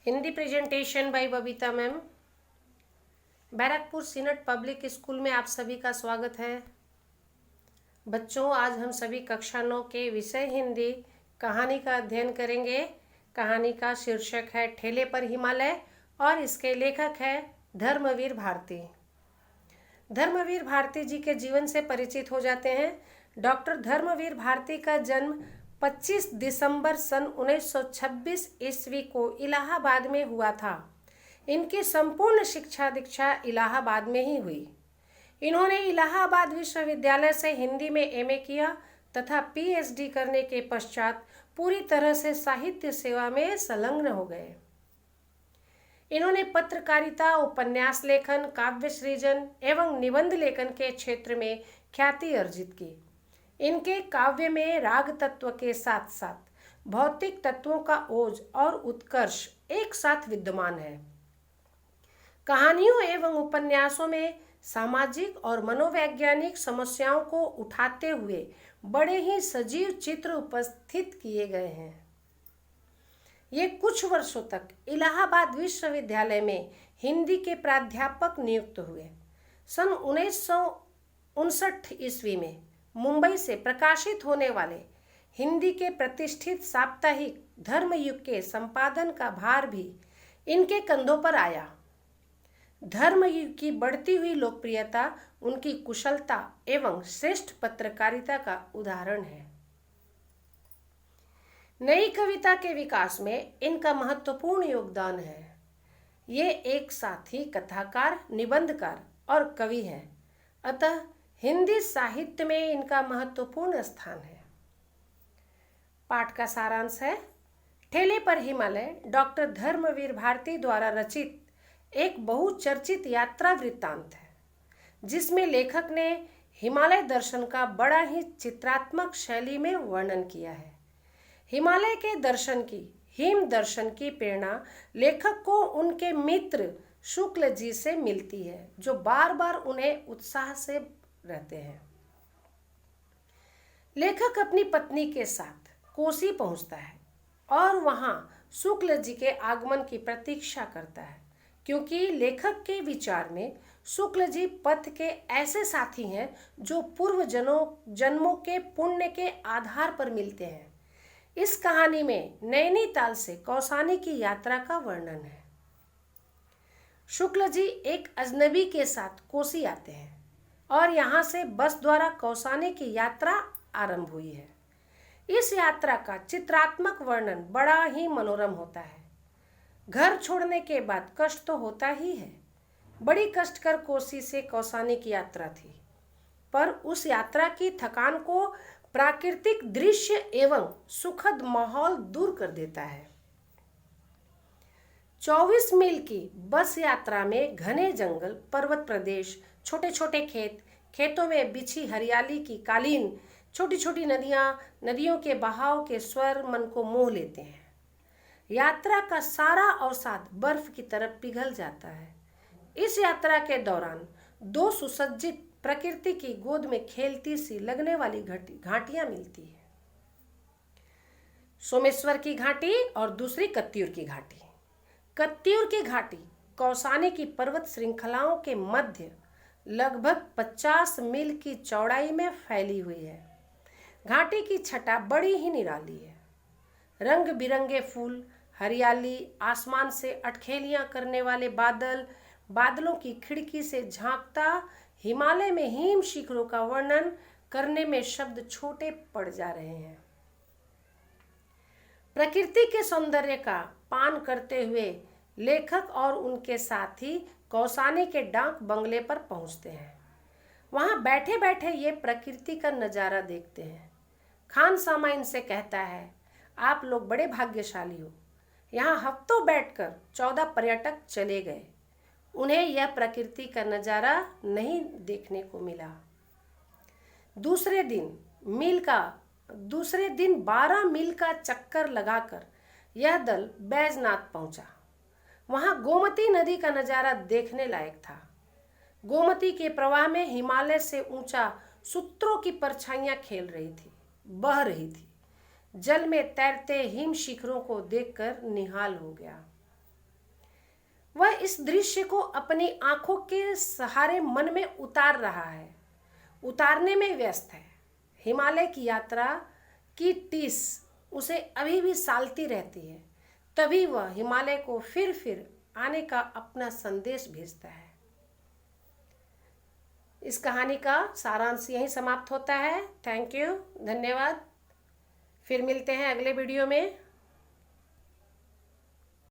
Hindi presentation by Babita ma'am. Barrackpore Senate Public School में आप सभी का स्वागत है। बच्चों, आज हम सभी कक्षा 9 के विषय हिंदी कहानी का अध्ययन करेंगे। कहानी का शीर्षक है ठेले पर हिमालय और इसके लेखक है धर्मवीर भारती। धर्मवीर भारती जी के जीवन से परिचित हो जाते हैं। डॉक्टर धर्मवीर भारती का जन्म 25 दिसंबर सन 1926 ईस्वी को इलाहाबाद में हुआ था। इनकी संपूर्ण शिक्षा दीक्षा इलाहाबाद में ही हुई। इन्होंने इलाहाबाद विश्वविद्यालय से हिंदी में एमए किया तथा पीएचडी करने के पश्चात पूरी तरह से साहित्य सेवा में संलग्न हो गए। इन्होंने पत्रकारिता, उपन्यास लेखन, काव्य सृजन एवं निबंध लेखन के क्षेत्र में ख्याति अर्जित की। इनके काव्य में राग तत्व के साथ साथ भौतिक तत्वों का ओज और उत्कर्ष एक साथ विद्यमान है। कहानियों एवं उपन्यासों में सामाजिक और मनोवैज्ञानिक समस्याओं को उठाते हुए बड़े ही सजीव चित्र उपस्थित किए गए हैं। ये कुछ वर्षों तक इलाहाबाद विश्वविद्यालय में हिंदी के प्राध्यापक नियुक्त हुए। सन 1959 ईस्वी में मुंबई से प्रकाशित होने वाले हिंदी के प्रतिष्ठित साप्ताहिक धर्मयुग के संपादन का भार भी इनके कंधों पर आया। धर्मयुग की बढ़ती हुई लोकप्रियता उनकी कुशलता एवं श्रेष्ठ पत्रकारिता का उदाहरण है। नई कविता के विकास में इनका महत्वपूर्ण योगदान है। ये एक साथ ही कथाकार, निबंधकार और कवि हैं। अतः हिंदी साहित्य में इनका महत्वपूर्ण स्थान है। पाठ का सारांश है। ठेले पर हिमालय डॉक्टर धर्मवीर भारती द्वारा रचित एक बहुचर्चित यात्रा वृत्तांत है, जिसमें लेखक ने हिमालय दर्शन का बड़ा ही चित्रात्मक शैली में वर्णन किया है। हिमालय के दर्शन की, हिम दर्शन की प्रेरणा लेखक को उनके मित्र शुक्ल जी से मिलती है, जो बार बार उन्हें उत्साह से रहते हैं। लेखक अपनी पत्नी के साथ कोसी पहुंचता है और वहां शुक्ल जी के आगमन की प्रतीक्षा करता है, क्योंकि लेखक के विचार में शुक्ल जी पथ के ऐसे साथी हैं जो पूर्व जन्मों के पुण्य के आधार पर मिलते हैं। इस कहानी में नैनीताल से कौसानी की यात्रा का वर्णन है। शुक्ल जी एक अजनबी के साथ कोसी आते हैं और यहाँ से बस द्वारा कौसानी की यात्रा आरंभ हुई है। इस यात्रा का चित्रात्मक वर्णन बड़ा ही मनोरम होता है। घर छोड़ने के बाद कष्ट तो होता ही है। बड़ी कष्टकर कोसी से कौसानी की यात्रा थी, पर उस यात्रा की थकान को प्राकृतिक दृश्य एवं सुखद माहौल दूर कर देता है। 24 मील की बस यात्रा में घने जंगल, पर्वत प्रदेश, छोटे छोटे खेत, खेतों में बिछी हरियाली की कालीन, छोटी छोटी नदियां, नदियों के बहाव के स्वर मन को मोह लेते हैं। यात्रा का सारा अवसाद बर्फ की तरफ पिघल जाता है। इस यात्रा के दौरान दो सुसज्जित प्रकृति की गोद में खेलती सी लगने वाली घाटियां मिलती है। सोमेश्वर की घाटी और दूसरी कत्यूर की घाटी। कत्यूर की घाटी कौसानी की पर्वत श्रृंखलाओं के मध्य लगभग 50 मील की चौड़ाई में फैली हुई है। घाटी की छटा बड़ी ही निराली है। रंग बिरंगे फूल, हरियाली, आसमान से अटखेलियां करने वाले बादल, बादलों की खिड़की से झांकता हिमालय में हिम शिखरों का वर्णन करने में शब्द छोटे पड़ जा रहे हैं। प्रकृति के सौंदर्य का पान करते हुए लेखक और उनके साथी कौसानी के डाक बंगले पर पहुंचते हैं। वहां बैठे बैठे ये प्रकृति का नजारा देखते हैं। खान सामा इनसे कहता है, आप लोग बड़े भाग्यशाली हो। यहाँ हफ्तों बैठकर 14 पर्यटक चले गए, उन्हें यह प्रकृति का नजारा नहीं देखने को मिला। दूसरे दिन 12 मील का चक्कर लगाकर यह दल बैजनाथ पहुंचा। वहां गोमती नदी का नजारा देखने लायक था। गोमती के प्रवाह में हिमालय से ऊंचा सूत्रों की परछाइयां खेल रही थी, बह रही थी। जल में तैरते हिम शिखरों को देखकर निहाल हो गया। वह इस दृश्य को अपनी आंखों के सहारे मन में उतार रहा है, उतारने में व्यस्त है। हिमालय की यात्रा की टीस उसे अभी भी सालती रहती है। तभी वह हिमालय को फिर आने का अपना संदेश भेजता है। इस कहानी का सारांश यहीं समाप्त होता है। थैंक यू, धन्यवाद। फिर मिलते हैं अगले वीडियो में।